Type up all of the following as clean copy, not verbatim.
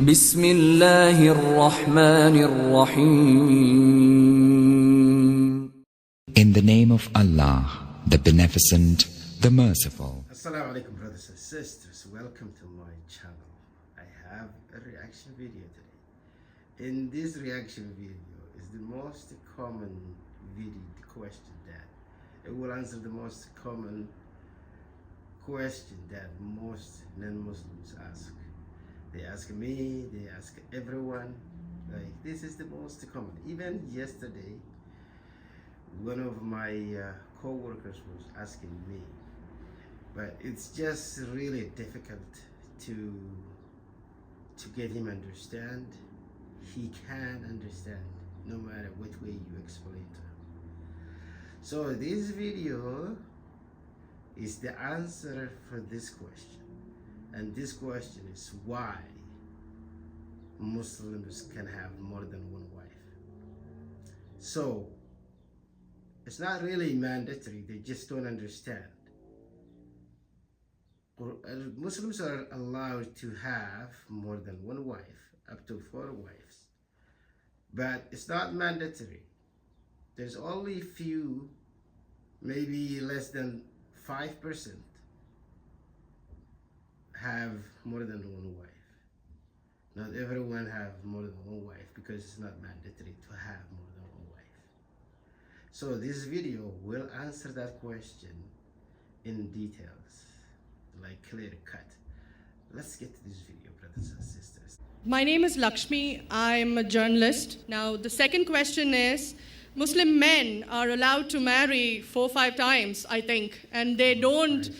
بسم الله الرحمن الرحيم. In the name of Allah, the Beneficent, the Merciful. Assalamu alaikum, brothers and sisters. Welcome to my channel. I have a reaction video today. In this reaction video is the most common question that it will answer the most common question that most non-Muslims ask. They ask me, they ask everyone. Like, this is the most common. Even yesterday, one of my co-workers was asking me, but it's just really difficult to get him understand. He can understand no matter which way you explain to him. So this video is the answer for this question, and this question is why Muslims can have more than one wife. So it's not really mandatory, they just don't understand. Muslims are allowed to have more than one wife, up to 4 wives, but it's not mandatory. There's only few, maybe less than 5% have more than one wife. Not everyone have more than one wife because it's not mandatory to have more than one wife. So this video will answer that question in details, like clear cut. Let's get to this video, brothers and sisters. My name is Laxmi. I'm a journalist. Now, the second question is, Muslim men are allowed to marry 4 or 5 times, I think, and they don't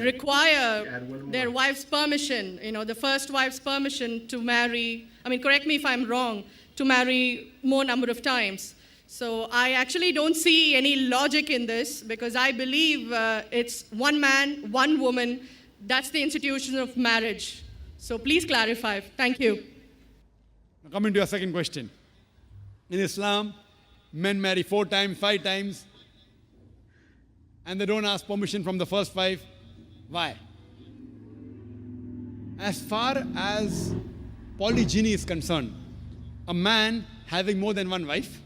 require their wife's permission, the first wife's permission to marry, correct me if I'm wrong, to marry more number of times. So I actually don't see any logic in this because I believe it's one man, one woman. That's the institution of marriage. So please clarify. Thank you. Now coming to your second question. In Islam, men marry 4 times, 5 times, and they don't ask permission from the first wife. Why? As far as polygyny is concerned, a man having more than one wife,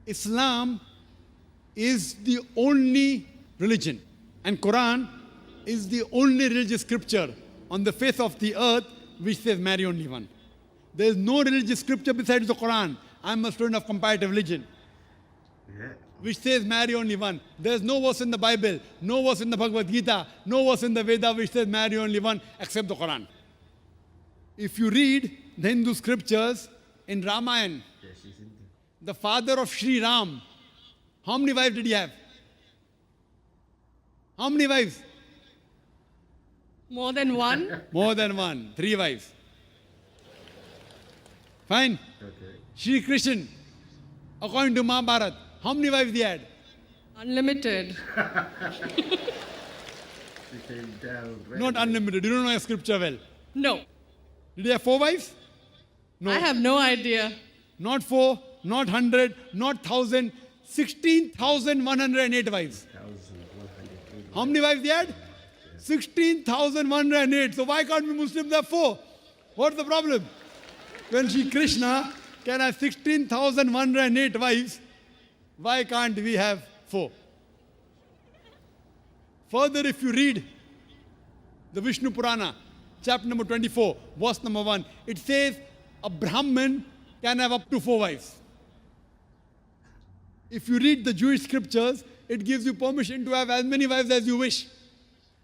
Islam is the only religion, and Qur'an is the only religious scripture on the face of the earth which says marry only one. There is no religious scripture besides the Qur'an. I'm a student of comparative religion, which says marry only one. There's no verse in the Bible, no verse in the Bhagvad Geeta, no verse in the Veda which says marry only one except the Qur'an. If you read the Hindu scriptures in Ramaayan, the father of Shri Ram, how many wives did he have? How many wives? More than one? More than one, 3 wives. Fine? Okay. Shri Krishna, according to Mahabharata, how many wives he had? Unlimited. Not unlimited. You don't know your scripture well. No. Did he have 4 wives? No. I have no idea. Not 4, not 100, not 1,000, 16,108 wives. How many wives he had? 16,108. So why can't we Muslims have 4? What's the problem? When Shri Krishna can have 16,108 wives, why can't we have 4? Further, if you read the Vishnu Purana, chapter number 24, verse number 1, it says a Brahmin can have up to 4 wives. If you read the Jewish scriptures, it gives you permission to have as many wives as you wish.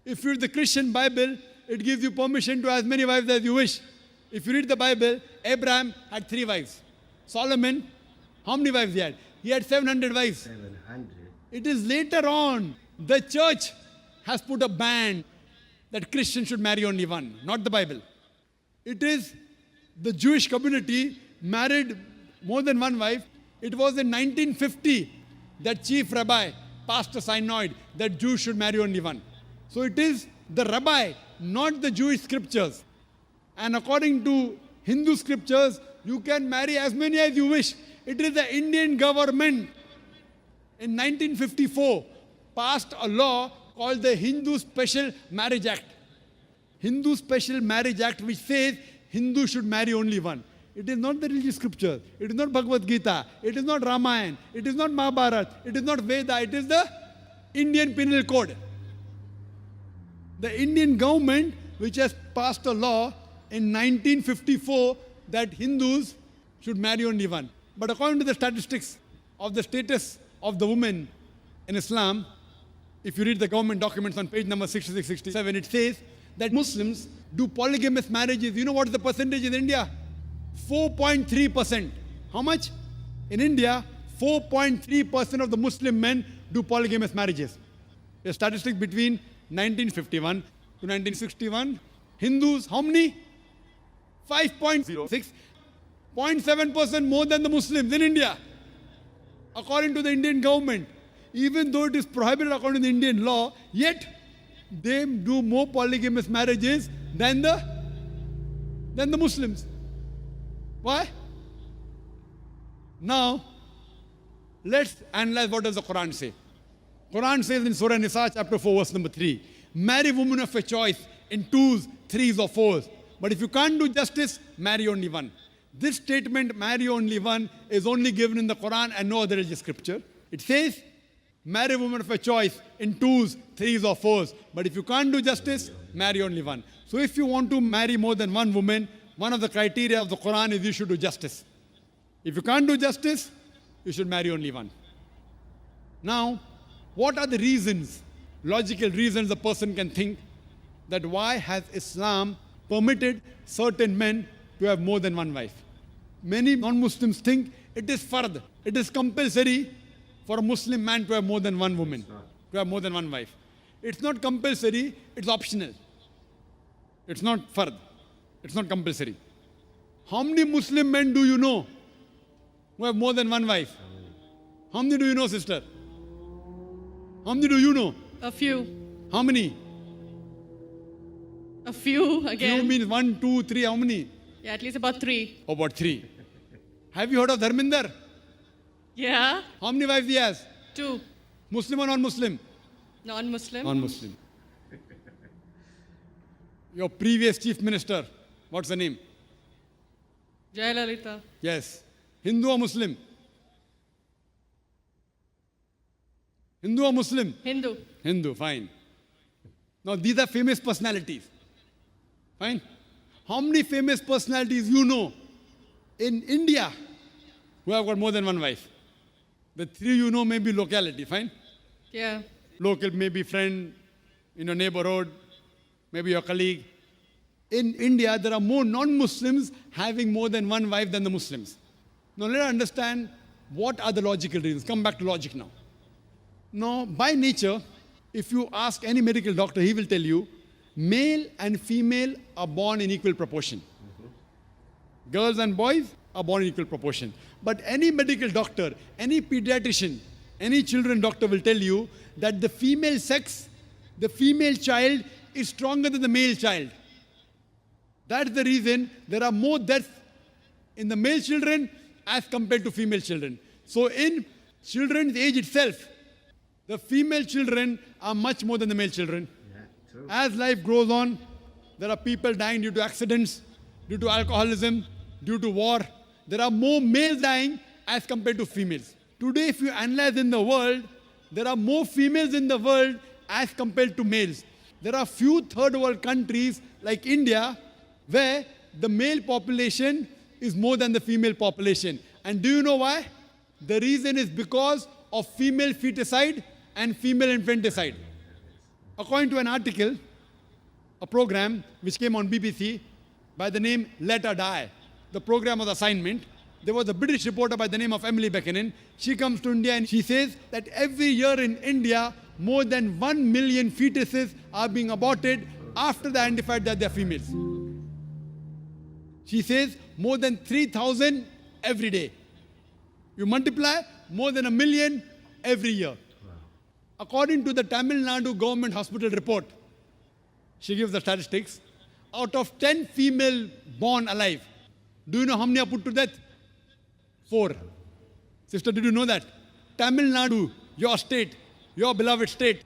If you read the Christian Bible, it gives you permission to have as many wives as you wish. If you read the Bible, Abraham had 3 wives. Solomon, how many wives he had? He had 700 wives. 700. It is later on, the church has put a ban that Christians should marry only one, not the Bible. It is the Jewish community married more than one wife. It was in 1950 that chief rabbi passed a synod that Jews should marry only one. So it is the rabbi, not the Jewish scriptures. And according to Hindu scriptures, you can marry as many as you wish. It is the Indian government in 1954 passed a law called the Hindu Special Marriage Act. Hindu Special Marriage Act, which says Hindu should marry only one. It is not the religious scripture. It is not Bhagavad Geeta. It is not Ramaayan. It is not Mahabharata. It is not Veda. It is the Indian Penal Code. The Indian government, which has passed a law in 1954 that Hindus should marry only one. But according to the statistics of the status of the woman in Islam, if you read the government documents on page number 66, 67, it says that Muslims do polygamous marriages. You know what is the percentage in India? 4.3%. How much? In India, 4.3% of the Muslim men do polygamous marriages. A statistic between 1951 to 1961. Hindus, how many? 5.06. 0.7% more than the Muslims in India, according to the Indian government. Even though it is prohibited according to the Indian law, yet they do more polygamous marriages than the Muslims. Why? Now, let's analyze what does the Qur'an say. Qur'an says in Surah Nisa, chapter 4, verse number 3, marry women of your choice in twos, threes or fours. But if you can't do justice, marry only one. This statement, marry only one, is only given in the Qur'an and no other religious scripture. It says, marry women of your choice in twos, threes or fours. But if you can't do justice, marry only one. So if you want to marry more than one woman, one of the criteria of the Qur'an is you should do justice. If you can't do justice, you should marry only one. Now, what are the reasons, logical reasons a person can think that why has Islam permitted certain men to have more than one wife? Many non-Muslims think it is fard, it is compulsory for a Muslim man to have more than one woman, to have more than one wife. It's not compulsory, it's optional. It's not fard, it's not compulsory. How many Muslim men do you know who have more than one wife? How many do you know, sister? How many do you know? A few. How many? A few again. Few means 1, 2, 3, how many? Yeah, at least about 3. About 3. Have you heard of Dharminder? Yeah. How many wives he has? 2. Muslim or non-Muslim? Non-Muslim. Non-Muslim. Your previous chief minister, what's the name? Jayalalitha. Yes. Hindu or Muslim? Hindu or Muslim? Hindu. Hindu, fine. Now these are famous personalities. Fine. How many famous personalities you know in India who have got more than one wife? The 3 you know may be locality, fine? Yeah. Local, maybe friend in your neighborhood, maybe your colleague. In India, there are more non-Muslims having more than one wife than the Muslims. Now let us understand what are the logical reasons. Come back to logic now. Now, by nature, if you ask any medical doctor, he will tell you, male and female are born in equal proportion. Girls and boys are born in equal proportion. But any medical doctor, any pediatrician, any children doctor will tell you that the female sex, the female child is stronger than the male child. That's the reason there are more deaths in the male children as compared to female children. So in children's age itself, the female children are much more than the male children. Yeah, true. As life goes on, there are people dying due to accidents, due to alcoholism, due to war. There are more males dying as compared to females. Today, if you analyze in the world, there are more females in the world as compared to males. There are few third world countries like India where the male population is more than the female population. And do you know why? The reason is because of female feticide and female infanticide. According to an article, a program which came on BBC by the name Let Her Die, the program was assignment. There was a British reporter by the name of Emily Buchanan. She comes to India and she says that every year in India, more than 1 million fetuses are being aborted after they identified that they are females. She says more than 3,000 every day. You multiply, more than 1 million every year. Wow. According to the Tamil Nadu government hospital report, she gives the statistics, out of 10 female born alive, do you know how many are put to death? 4. Sister, did you know that? Tamil Nadu, your state, your beloved state,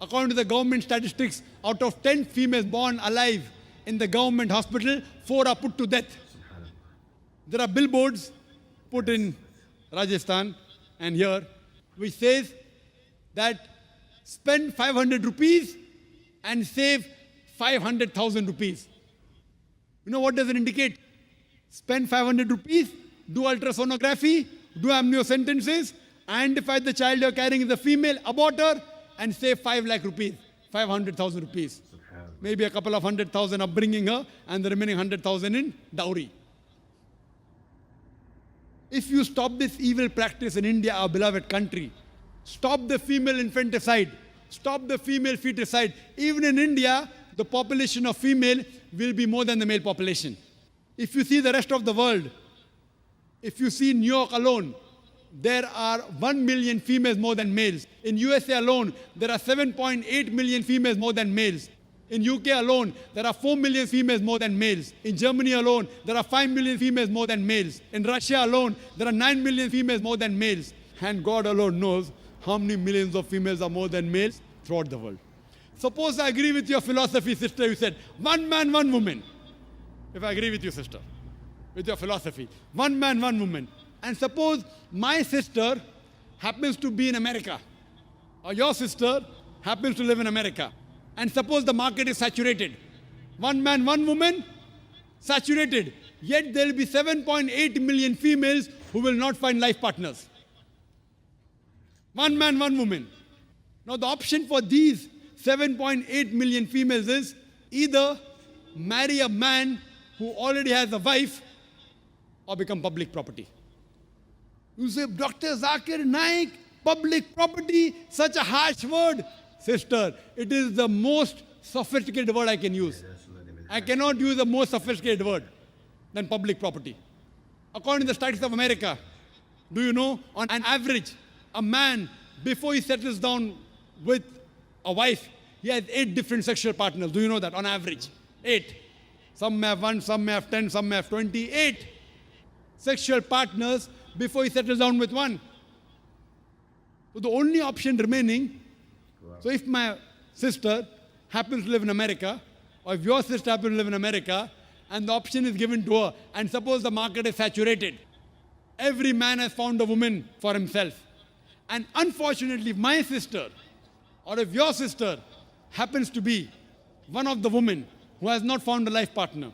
according to the government statistics, out of 10 females born alive in the government hospital, 4 are put to death. There are billboards put in Rajasthan and here, which says that spend 500 rupees and save 500,000 rupees. You know what does it indicate? Spend 500 rupees, do ultrasonography, do amniocentesis, identify the child you're carrying is a female, abort her, and save 5 lakh rupees, 500,000 rupees. Maybe a couple of 100,000 upbringing her, and the remaining 100,000 in dowry. If you stop this evil practice in India, our beloved country, stop the female infanticide, stop the female feticide. Even in India, the population of female will be more than the male population. If you see the rest of the world, if you see New York alone, there are 1 million females more than males. In USA alone, there are 7.8 million females more than males. In UK alone, there are 4 million females more than males. In Germany alone, there are 5 million females more than males. In Russia alone, there are 9 million females more than males. And God alone knows how many millions of females are more than males throughout the world. Suppose I agree with your philosophy, sister, you said, 1 man, 1 woman. If I agree with you, sister, with your philosophy, 1 man, 1 woman. And suppose my sister happens to be in America, or your sister happens to live in America. And suppose the market is saturated. 1 man, 1 woman, saturated. Yet there will be 7.8 million females who will not find life partners. 1 man, 1 woman. Now the option for these 7.8 million females is either marry a man who already has a wife or become public property. You say, Dr. Zakir Naik, public property, such a harsh word. Sister, it is the most sophisticated word I can use. I cannot use a more sophisticated word than public property. According to the statistics of America, do you know, on an average, a man, before he settles down with a wife, he has 8 different sexual partners. Do you know that? On average, 8. Some may have 1, some may have 10, some may have 20. 8 sexual partners before he settles down with one. So the only option remaining, so if my sister happens to live in America, or if your sister happens to live in America, and the option is given to her, and suppose the market is saturated, every man has found a woman for himself. And unfortunately, if my sister, or if your sister happens to be one of the women who has not found a life partner,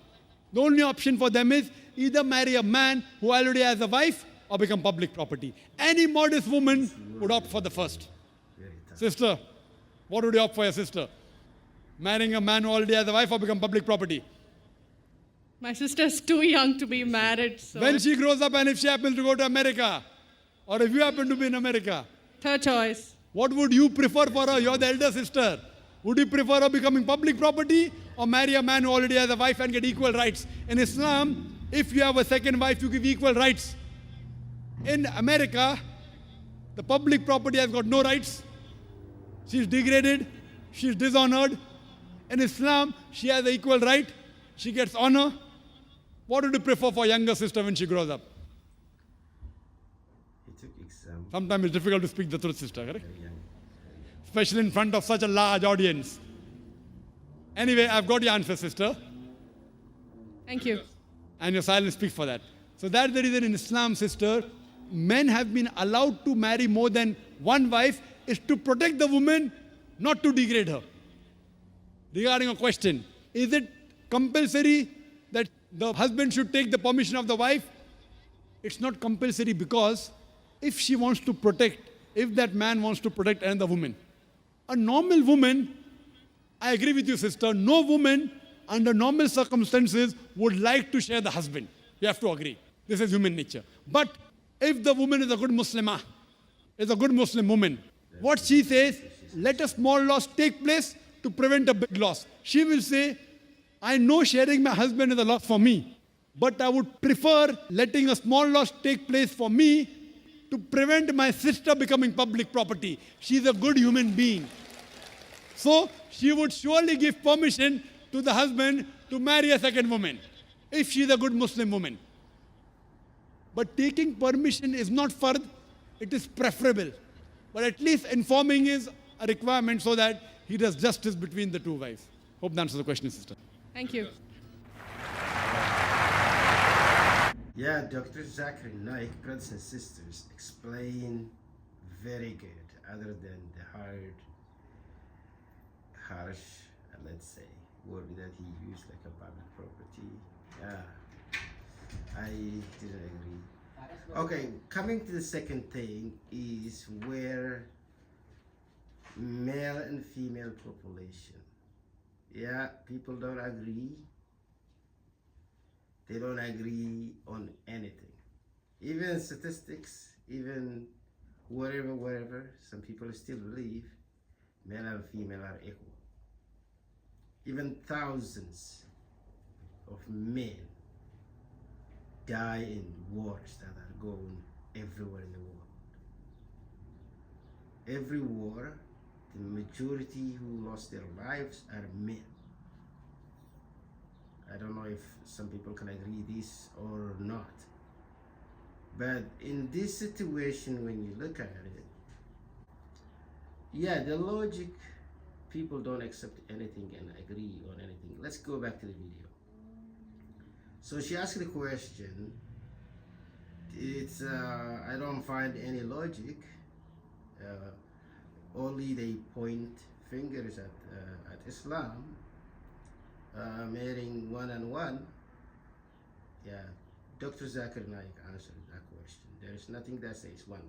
the only option for them is either marry a man who already has a wife, or become public property. Any modest woman would opt for the first. Sister, what would you opt for your sister? Marrying a man who already has a wife or become public property? My sister's too young to be married. So When she grows up and if she happens to go to America, or if you happen to be in America, third choice. what would you prefer for her? You're the elder sister. Would you prefer her becoming public property or marry a man who already has a wife and get equal rights? In Islam, if you have a second wife, you give equal rights. In America, the public property has got no rights. She's degraded, she's dishonored. In Islam, she has an equal right, she gets honor. What would you prefer for younger sister when she grows up? He took exam. Sometimes it's difficult to speak the truth, sister, correct? Very young. Especially in front of such a large audience. Anyway, I've got your answer, sister. Thank you. And your silence speaks for that. So that's the reason in Islam, sister, men have been allowed to marry more than one wife is to protect the woman, not to degrade her. Regarding a question, is it compulsory that the husband should take the permission of the wife? It's not compulsory because if she wants to protect, if that man wants to protect another woman, a normal woman, I agree with you, sister, no woman under normal circumstances would like to share the husband. You have to agree. This is human nature. But if the woman is a good Muslimah, is a good Muslim woman, what she says, let a small loss take place to prevent a big loss. She will say, I know sharing my husband is a loss for me, but I would prefer letting a small loss take place for me to prevent my sister becoming public property. She's a good human being. So she would surely give permission to the husband to marry a second woman, if she's a good Muslim woman. But taking permission is not fard, it is preferable. But at least informing is a requirement so that he does justice between the two wives. Hope that answers the question, sister. Thank you. Yeah, Dr. Zakir Naik, brothers and sisters, explain very good, other than the harsh, let's say, word that he used, like a public property. Yeah, I didn't agree. Okay, coming to the second thing is where male and female population. Yeah, people don't agree. They don't agree on anything. Even statistics, even whatever, some people still believe male and female are equal. Even thousands of men die in wars that are going everywhere in the world. Every war, the majority who lost their lives are men. I don't know if some people can agree this or not. But in this situation, when you look at it, yeah, the logic, people don't accept anything and agree on anything. Let's go back to the video. So she asked the question, it's, I don't find any logic. Only they point fingers at Islam, marrying one and one. Yeah, Dr. Zakir Naik answered that question. There is nothing that says one.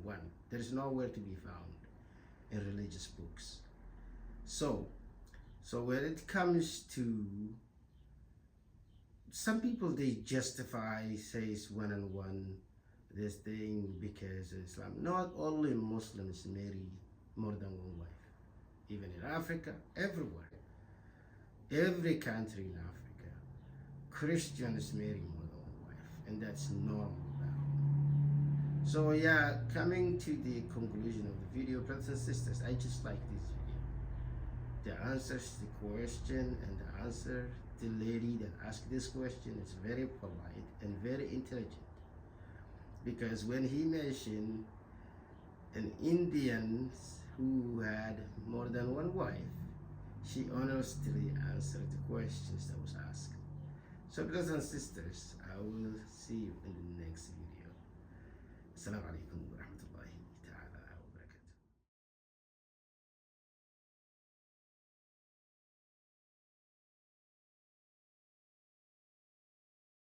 There is nowhere to be found in religious books. So when it comes to some people, they justify, says one and one, this thing because Islam. Not only Muslims marry more than one wife, even in Africa, everywhere, every country in Africa, Christians marry more than one wife, and that's normal now. So yeah, coming to the conclusion of the video, brothers and sisters, I just like this video. The answers to the question and the answer, the lady that asked this question is very polite and very intelligent. Because when he mentioned an Indian who had more than one wife, she honestly answered the questions that was asked. So brothers and sisters, I will see you in the next video. Assalamu alaikum wa rahmatullahi